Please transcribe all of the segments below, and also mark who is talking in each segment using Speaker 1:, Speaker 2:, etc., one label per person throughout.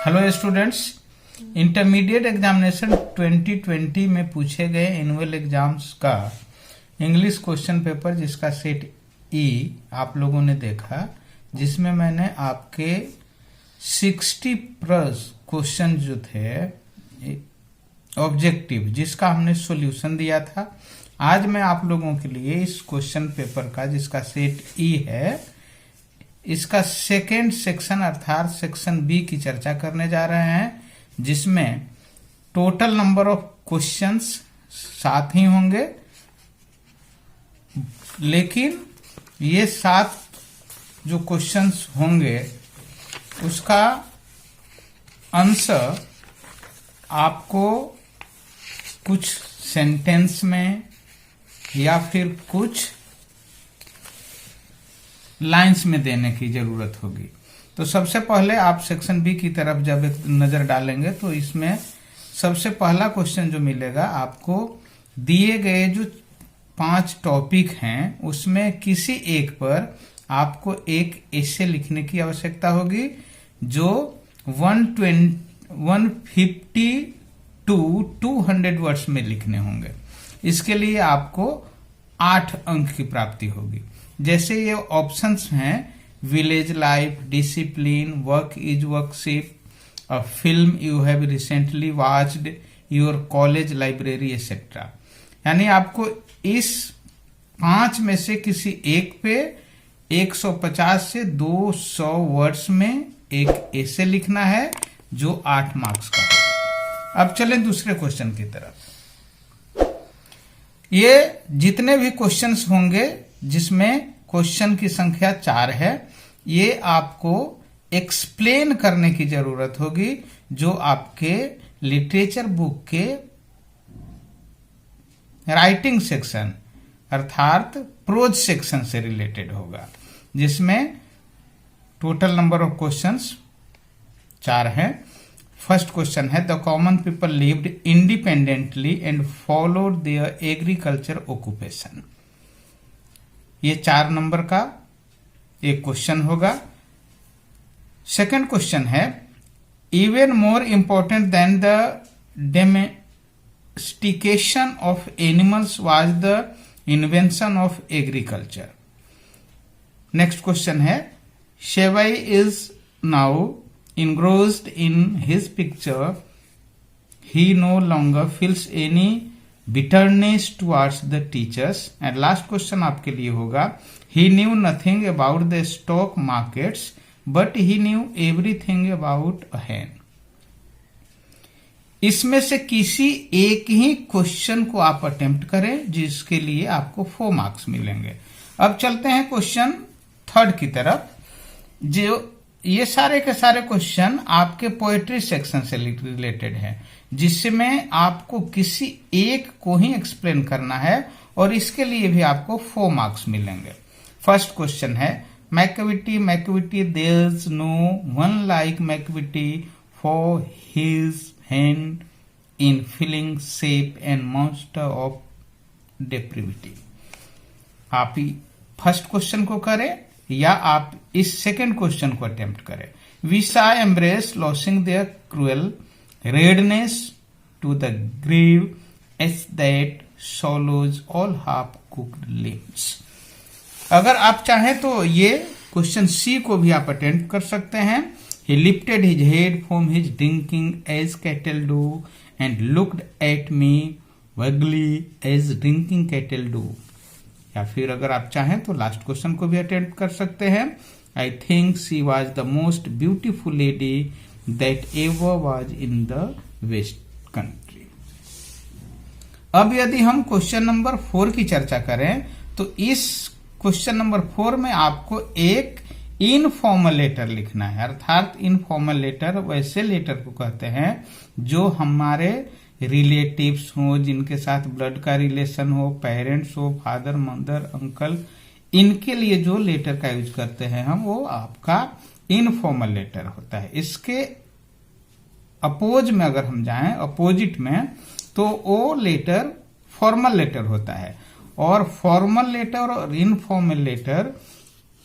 Speaker 1: Hello students, intermediate examination 2020 में पूछे गए एनुअल एग्जाम्स का इंग्लिश क्वेश्चन पेपर जिसका सेट ई आप लोगों ने देखा, जिसमें मैंने आपके 60 प्लस क्वेश्चन जो थे ऑब्जेक्टिव, जिसका हमने सॉल्यूशन दिया था। आज मैं आप लोगों के लिए इस क्वेश्चन पेपर का जिसका सेट ई है, इसका सेकेंड सेक्शन अर्थात सेक्शन बी की चर्चा करने जा रहे हैं, जिसमें टोटल नंबर ऑफ क्वेश्चंस 7 ही होंगे, लेकिन ये 7 जो क्वेश्चंस होंगे उसका आंसर आपको कुछ सेंटेंस में या फिर कुछ लाइंस में देने की जरूरत होगी। तो सबसे पहले आप सेक्शन बी की तरफ जब एक नजर डालेंगे तो इसमें सबसे पहला क्वेश्चन जो मिलेगा आपको, दिए गए जो 5 टॉपिक हैं उसमें किसी एक पर आपको एक एसे लिखने की आवश्यकता होगी जो 150 to 200 वर्ड्स में लिखने होंगे। इसके लिए आपको 8 अंक की प्राप्ति होगी। जैसे ये ऑप्शंस हैं, village life, discipline, work is worship, a film you have recently watched, your college library etcetera. यानी आपको इस 5 में से किसी एक पे 150 से 200 वर्ड्स में एक एसे लिखना है जो 8 मार्क्स का होगा। अब चलें दूसरे क्वेश्चन की तरफ। ये जितने भी क्वेश्चंस होंगे जिसमें क्वेश्चन की संख्या 4 है, ये आपको एक्सप्लेन करने की जरूरत होगी, जो आपके लिटरेचर बुक के राइटिंग सेक्शन अर्थात प्रोज सेक्शन से रिलेटेड होगा, जिसमें टोटल नंबर ऑफ क्वेश्चंस 4 है। फर्स्ट क्वेश्चन है, the common people lived independently and followed their agriculture occupation. ये 4 नंबर का एक क्वेश्चन होगा। सेकंड क्वेश्चन है, even more important than the domestication of animals was the invention of agriculture. Next question है, शेवाई is now engrossed in his picture, he no longer feels any bitterness towards the teachers. And last question आपके लिए होगा, he knew nothing about the stock markets but he knew everything about a hen. इसमें से किसी एक ही question को आप attempt करें, जिसके लिए आपको 4 मार्क्स मिलेंगे। अब चलते हैं क्वेश्चन थर्ड की तरफ। जो ये सारे के सारे क्वेश्चन आपके पोएट्री सेक्शन से रिलेटेड है, जिसमें आपको किसी एक को ही एक्सप्लेन करना है और इसके लिए भी आपको 4 मार्क्स मिलेंगे। फर्स्ट क्वेश्चन है, Macavity there is no one like Macavity for his hand in feline shape and monster of depravity. आप फर्स्ट क्वेश्चन को करें या आप इस सेकेंड क्वेश्चन को अटेम्प्ट करें। We saw embers losing their cruel redness to the grey ash that swallows all half cooked limbs. अगर आप चाहें तो ये क्वेश्चन सी को भी आप अटेम्प्ट कर सकते हैं। He lifted his head from his drinking as cattle do and looked at me vaguely as drinking cattle do. या फिर अगर आप चाहें तो लास्ट क्वेश्चन को भी अटेम्प्ट कर सकते हैं। I think she was the most beautiful lady that ever was in the west country. अब यदि हम क्वेश्चन नंबर 4 की चर्चा करें तो इस क्वेश्चन नंबर 4 में आपको एक इनफॉर्मल लेटर लिखना है। अर्थात इनफॉर्मल लेटर वैसे लेटर को कहते हैं जो हमारे रिलेटिव्स हो, जिनके साथ ब्लड का रिलेशन हो, पेरेंट्स हो, फादर मदर अंकल, इनके लिए जो लेटर का यूज करते हैं हम, वो आपका इनफॉर्मल लेटर होता है। इसके अपोज में अगर हम जाएं, अपोजिट में, तो वो लेटर फॉर्मल लेटर होता है। और फॉर्मल लेटर और इनफॉर्मल लेटर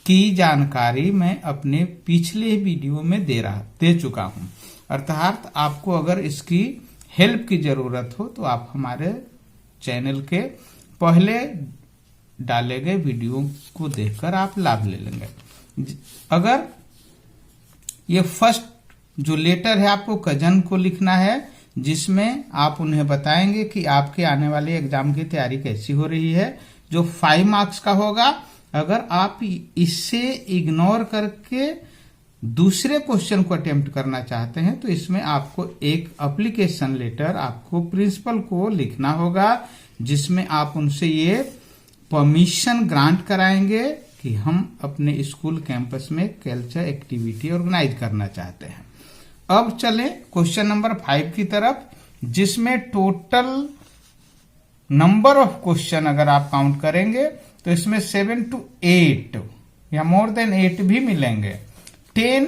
Speaker 1: की जानकारी मैं अपने पिछले वीडियो में दे चुका हूं। अर्थात आपको अगर इसकी हेल्प की जरूरत हो तो आप हमारे चैनल के पहले डाले गए वीडियो को देखकर आप लाभ ले लेंगे। अगर ये फर्स्ट जो लेटर है आपको कजन को लिखना है, जिसमें आप उन्हें बताएंगे कि आपके आने वाले एग्जाम की तैयारी कैसी हो रही है, जो 5 मार्क्स का होगा। अगर आप इससे इग्नोर करके दूसरे क्वेश्चन को अटेम्प्ट करना चाहते हैं तो इसमें आपको एक एप्लीकेशन लेटर आपको प्रिंसिपल को लिखना होगा, जिसमें आप उनसे ये परमिशन ग्रांट कराएंगे कि हम अपने स्कूल कैंपस में कल्चर एक्टिविटी ऑर्गेनाइज करना चाहते हैं। अब चलें क्वेश्चन नंबर 5 की तरफ, जिसमें टोटल नंबर ऑफ क्वेश्चन अगर आप काउंट करेंगे तो इसमें 7 to 8 या मोर देन 8 भी मिलेंगे, 10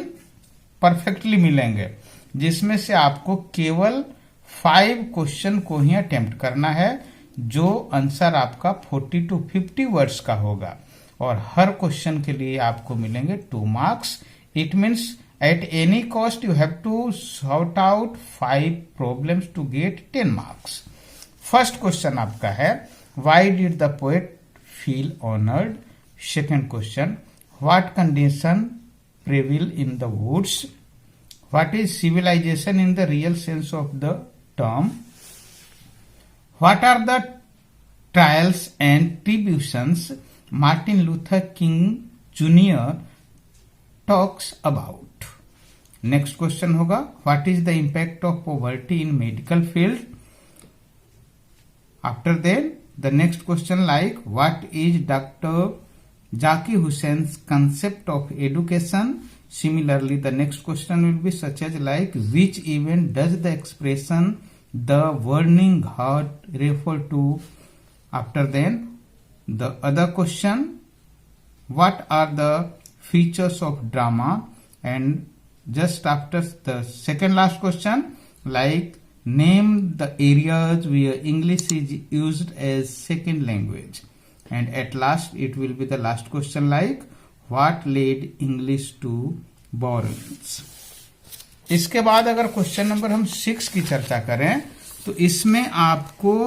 Speaker 1: परफेक्टली मिलेंगे, जिसमें से आपको केवल 5 क्वेश्चन को ही अटेम्प्ट करना है, जो आंसर आपका 40 to 50 वर्ड्स का होगा और हर क्वेश्चन के लिए आपको मिलेंगे 2 marks. It means at any cost you have to sort out 5 problems to get 10 marks. First question आपका है, why did the poet feel honored? Second question, what condition prevail in the woods? What is civilization in the real sense of the term? What are the trials and tribulations Martin Luther King Jr. talks about? Next question होगा, what is the impact of poverty in medical field? After then the next question like what is doctor Zakir Hussain's concept of education? Similarly the next question will be such as like which event does the expression the burning heart refer to? After then the other question, what are the features of drama? And just after the second last question, like name the areas where English is used as second language. And at last it will be the last question like what led English to borrowings. इसके बाद अगर question number हम 6 की चर्चा करें तो इसमें आपको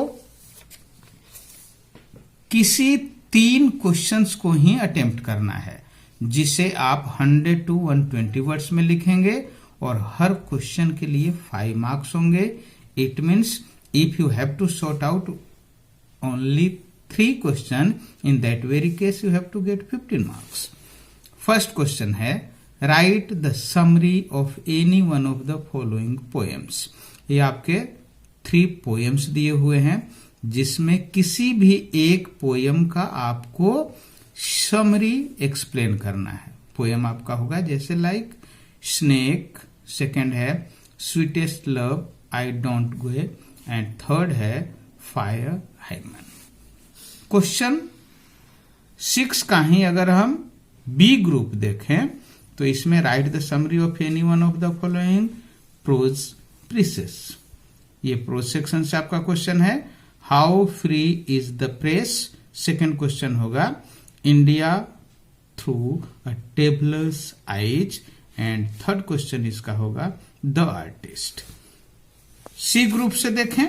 Speaker 1: किसी 3 क्वेश्चंस को ही अटेम्प्ट करना है, जिसे आप 100 to 120 वर्ड्स में लिखेंगे और हर क्वेश्चन के लिए 5 मार्क्स होंगे। It means if you have to sort out only 3 question, in that very case you have to get 15 marks. First question है, write the summary of any one of the following poems. ये आपके 3 poems दिए हुए हैं, जिसमें किसी भी एक पोएम का आपको समरी एक्सप्लेन करना है। पोएम आपका होगा जैसे लाइक स्नेक, सेकंड है sweetest love I don't go, and third है फायर हाइमन। क्वेश्चन 6 का ही अगर हम बी ग्रुप देखें तो इसमें write the summary of any one of the following prose pieces. ये प्रोज सेक्शन से आपका क्वेश्चन है। How free is the press? Second question होगा India through a traveller's eyes, and third question इसका होगा द आर्टिस्ट। सी ग्रुप से देखें,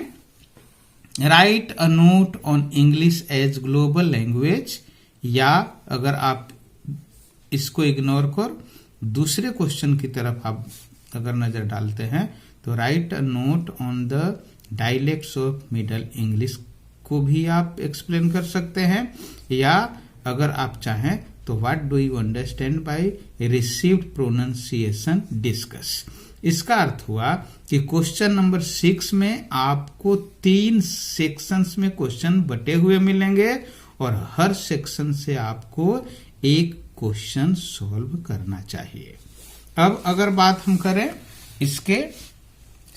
Speaker 1: write a note on English as global language, या अगर आप इसको इग्नोर कर दूसरे क्वेश्चन की तरफ आप अगर नजर डालते हैं तो right a note on the dialects of middle English को भी आप एक्सप्लेन कर सकते हैं, या अगर आप चाहें तो what do you understand by received pronunciation discuss. इसका अर्थ हुआ कि क्वेश्चन नंबर 6 में आपको 3 सेक्शंस में क्वेश्चन बटे हुए मिलेंगे और हर सेक्शन से आपको एक क्वेश्चन सॉल्व करना चाहिए। अब अगर बात हम करें इसके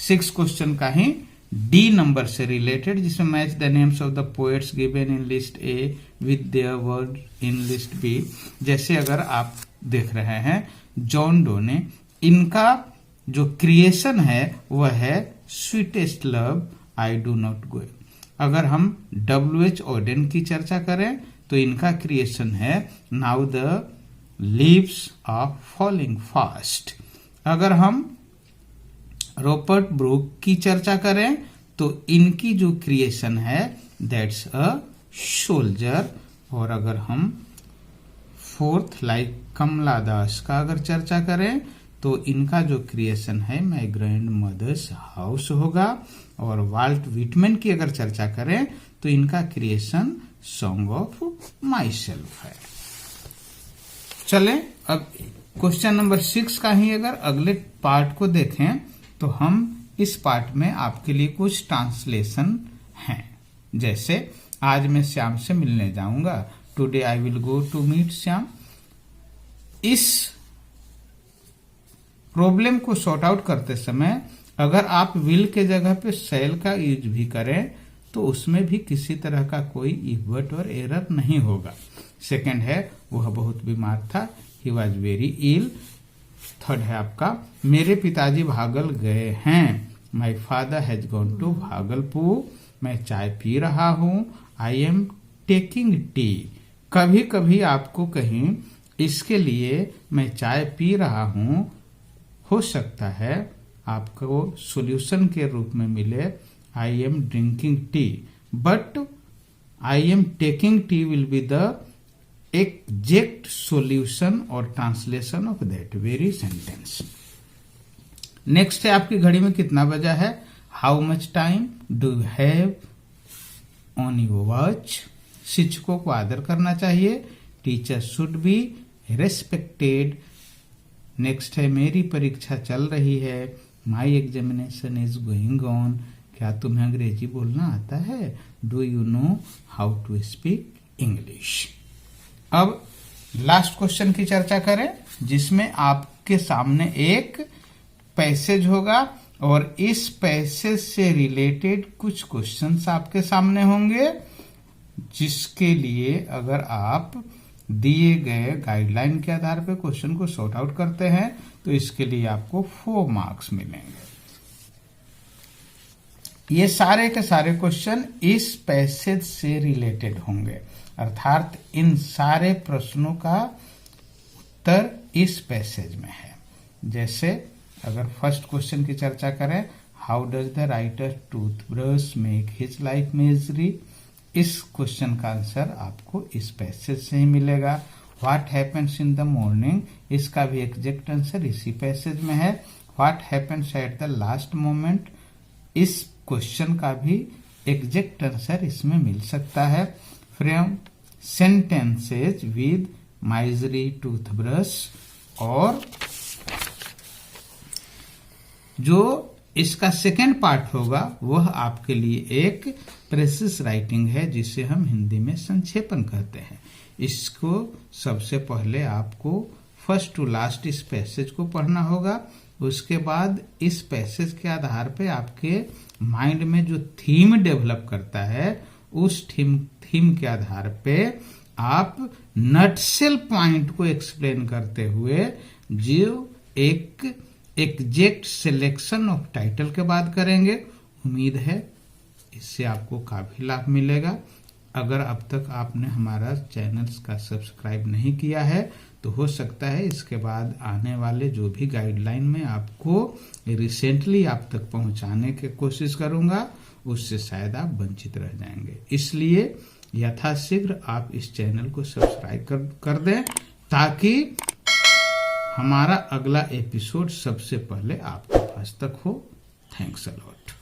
Speaker 1: 6 क्वेश्चन का ही डी नंबर से रिलेटेड, जिसमें match the names of the poets given in list A with their word in list B. जैसे अगर आप देख रहे हैं जॉन डो ने, इनका जो क्रिएशन है वह है sweetest love I do not go. अगर हम W.H. ऑडेन की चर्चा करें तो इनका क्रिएशन है now the leaves are falling fast. अगर हम रॉबर्ट ब्रूक की चर्चा करें तो इनकी जो क्रिएशन है दैट्स अ सोल्जर। और अगर हम फोर्थ लाइक कमला दास का अगर चर्चा करें तो इनका जो क्रिएशन है माय ग्रैंड मदर्स हाउस होगा। और वाल्ट विटमैन की अगर चर्चा करें तो इनका creation song of my self है। चले अब क्वेश्चन नंबर 6 का ही अगर अगले पार्ट को देखें तो हम इस पार्ट में आपके लिए कुछ ट्रांसलेशन हैं। जैसे आज मैं श्याम से मिलने जाऊंगा, today I will go to meet Shyam. इस प्रॉब्लम को सॉर्ट आउट करते समय अगर आप विल के जगह पे शैल का यूज भी करें तो उसमें भी किसी तरह का कोई इक्वट और एरर नहीं होगा। सेकंड है वह बहुत बीमार था, he was very ill. Third है आपका मेरे पिताजी भागल गए हैं, my father has gone to Bhagalpur. मैं चाय पी रहा हूं, आई एम टेकिंग टी। कभी कभी आपको कहीं इसके लिए मैं चाय पी रहा हूं हो सकता है आपको सॉल्यूशन के रूप में मिले I am drinking tea, but I am taking tea will be the exact solution और translation of that very sentence. Next है आपकी घड़ी में कितना बजा है, how much time do you have on your watch. शिक्षकों को आदर करना चाहिए, teacher should be respected. Next है मेरी परीक्षा चल रही है, my examination is going on. क्या तुम्हें अंग्रेजी बोलना आता है, do you know how to speak English. अब लास्ट क्वेश्चन की चर्चा करें जिसमें आपके सामने एक पैसेज होगा और इस पैसेज से रिलेटेड कुछ क्वेश्चंस आपके सामने होंगे, जिसके लिए अगर आप दिए गए गाइडलाइन के आधार पर क्वेश्चन को सॉर्ट आउट करते हैं तो इसके लिए आपको 4 मार्क्स मिलेंगे। ये सारे के सारे क्वेश्चन इस पैसेज से रिलेटेड होंगे, अर्थात इन सारे प्रश्नों का उत्तर इस पैसेज में है। जैसे अगर फर्स्ट क्वेश्चन की चर्चा करें, how does the writer toothbrush make his life misery. इस क्वेश्चन का आंसर आपको इस पैसेज से ही मिलेगा। What happens in the morning, इसका भी एग्जैक्ट आंसर इसी पैसेज में है। What happens at the last moment, इस क्वेश्चन का भी एग्जैक्ट आंसर इसमें मिल सकता है। From sentences with misery toothbrush, और जो इसका सेकेंड पार्ट होगा वह आपके लिए एक प्रेसिस राइटिंग है जिसे हम हिंदी में संक्षेपण कहते हैं। इसको सबसे पहले आपको फर्स्ट टू लास्ट इस पैसेज को पढ़ना होगा, उसके बाद इस पैसेज के आधार पे आपके माइंड में जो थीम डेवलप करता है उस थीम के आधार पे आप नटसेल पॉइंट को एक्सप्लेन करते हुए जो एक एग्जैक्ट सिलेक्शन ऑफ टाइटल के बाद करेंगे। उम्मीद है इससे आपको काफी लाभ मिलेगा। अगर अब तक आपने हमारा चैनल का सब्सक्राइब नहीं किया है तो हो सकता है इसके बाद आने वाले जो भी गाइडलाइन में आपको रिसेंटली आप तक पहुंचाने की कोशिश करूंगा उससे शायद आप वंचित रह जाएंगे। इसलिए यथाशीघ्र आप इस चैनल को सब्सक्राइब कर दें ताकि हमारा अगला एपिसोड सबसे पहले आपके पास तक हो। Thanks a lot.